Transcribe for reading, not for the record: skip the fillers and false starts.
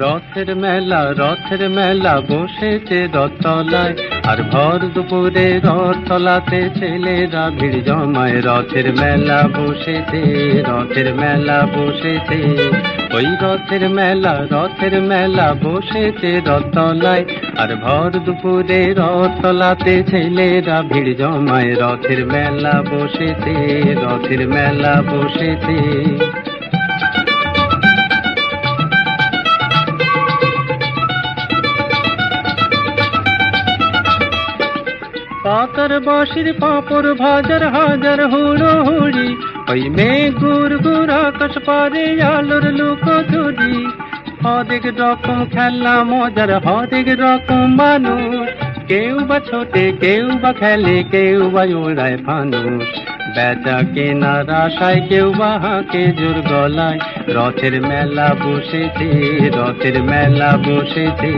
রথের মেলা বসেছে রথতলায়, আর ভর দুপুরে রথতলাতে ছেলেরা ভিড় জমায়। রথের মেলা বসেছে, ওই রথের মেলা বসেছে রথতলায়, আর ভর দুপুরে রথতলাতে ছেলেরা ভিড় জমায়। রথের মেলা বসেছে। পাতার বাঁশির পাঁপড় ভাজার হাজার হুড়োহুড়ি, ওই মেঘ গুড় আকাশ পারে আলোর লুকোচুরি। হরেক রকম খেলা মজার, হরেক রকম মানুষ, কেউ বা ছোটে, কেউ বা খেলে, কেউ বা ওড়ায় ফানুষ। বেচা কেনার আশায় কেউ বা হাঁকে জোর গলায়। রথের মেলা বসেছে।